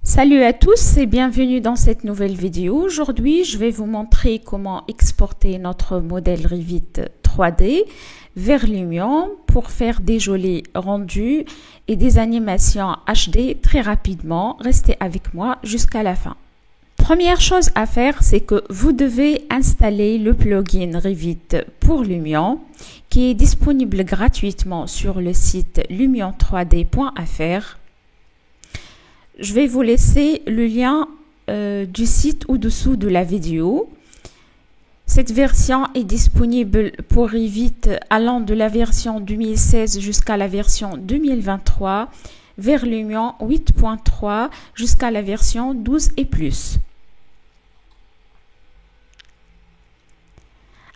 Salut à tous et bienvenue dans cette nouvelle vidéo. Aujourd'hui, je vais vous montrer comment exporter notre modèle Revit 3D vers Lumion pour faire des jolis rendus et des animations HD très rapidement. Restez avec moi jusqu'à la fin. Première chose à faire, c'est que vous devez installer le plugin Revit pour Lumion qui est disponible gratuitement sur le site lumion3d.fr. Je vais vous laisser le lien du site au-dessous de la vidéo. Cette version est disponible pour Revit allant de la version 2016 jusqu'à la version 2023, vers Lumion 8.3 jusqu'à la version 12 et plus.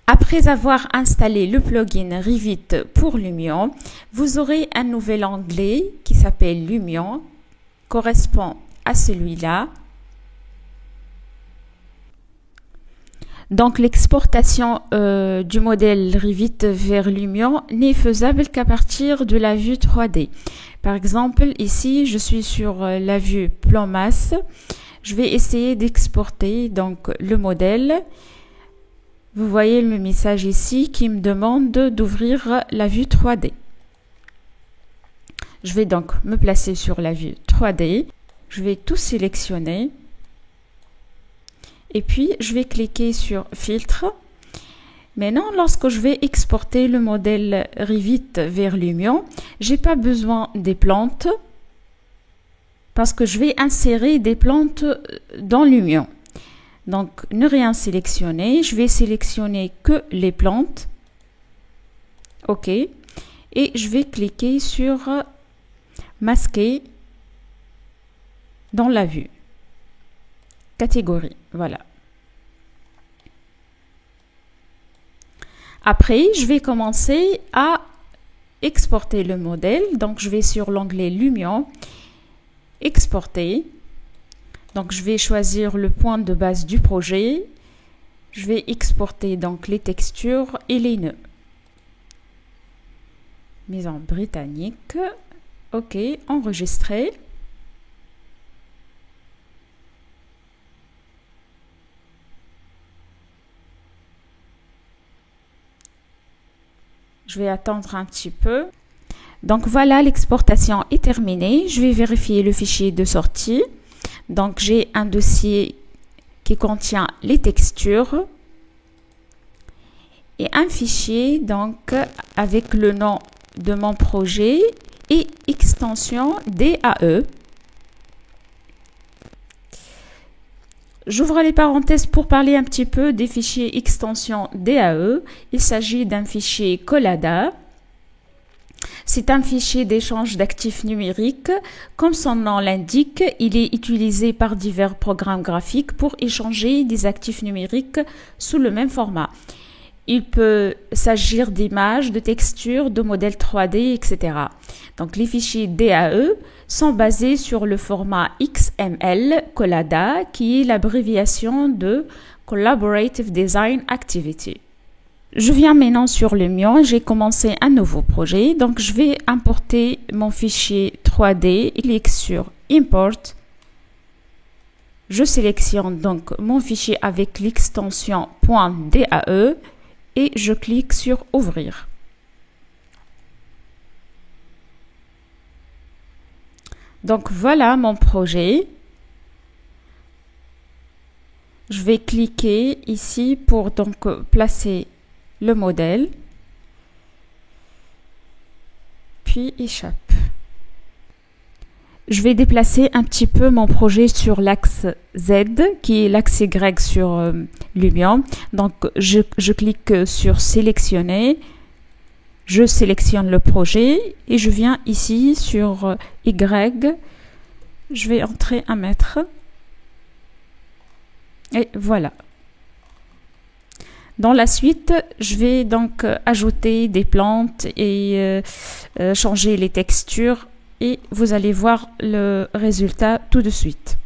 Après avoir installé le plugin Revit pour Lumion, vous aurez un nouvel onglet qui s'appelle Lumion, correspond à celui-là. Donc l'exportation du modèle Revit vers Lumion n'est faisable qu'à partir de la vue 3D. Par exemple, ici, je suis sur la vue plan masse. Je vais essayer d'exporter donc le modèle. Vous voyez le message ici qui me demande d'ouvrir la vue 3D. Je vais donc me placer sur la vue 3D. Je vais tout sélectionner. Et puis, je vais cliquer sur Filtre. Maintenant, lorsque je vais exporter le modèle Revit vers Lumion, je n'ai pas besoin des plantes parce que je vais insérer des plantes dans Lumion. Donc, ne rien sélectionner. Je vais sélectionner que les plantes. OK. Et je vais cliquer sur masquer dans la vue. Catégorie, voilà. Après, je vais commencer à exporter le modèle. Donc, je vais sur l'onglet Lumion, exporter. Donc, je vais choisir le point de base du projet. Je vais exporter donc les textures et les nœuds. Mise en britannique. OK, enregistrer. Je vais attendre un petit peu. Donc voilà, l'exportation est terminée. Je vais vérifier le fichier de sortie. Donc j'ai un dossier qui contient les textures et un fichier donc avec le nom de mon projet et extension DAE. J'ouvre les parenthèses pour parler un petit peu des fichiers extension DAE. Il s'agit d'un fichier Collada. C'est un fichier d'échange d'actifs numériques. Comme son nom l'indique, il est utilisé par divers programmes graphiques pour échanger des actifs numériques sous le même format. Il peut s'agir d'images, de textures, de modèles 3D, etc. Donc, les fichiers DAE sont basés sur le format XML Collada, qui est l'abréviation de Collaborative Design Activity. Je viens maintenant sur Lumion, j'ai commencé un nouveau projet. Donc, je vais importer mon fichier 3D, il clique sur Import. Je sélectionne donc mon fichier avec l'extension .dae. Et je clique sur Ouvrir. Donc voilà mon projet. Je vais cliquer ici pour donc placer le modèle. Puis échappe. Je vais déplacer un petit peu mon projet sur l'axe Z, qui est l'axe Y sur Lumion. Donc, je clique sur sélectionner. Je sélectionne le projet et je viens ici sur Y. Je vais entrer 1 mètre. Et voilà. Dans la suite, je vais donc ajouter des plantes et changer les textures. Et vous allez voir le résultat tout de suite.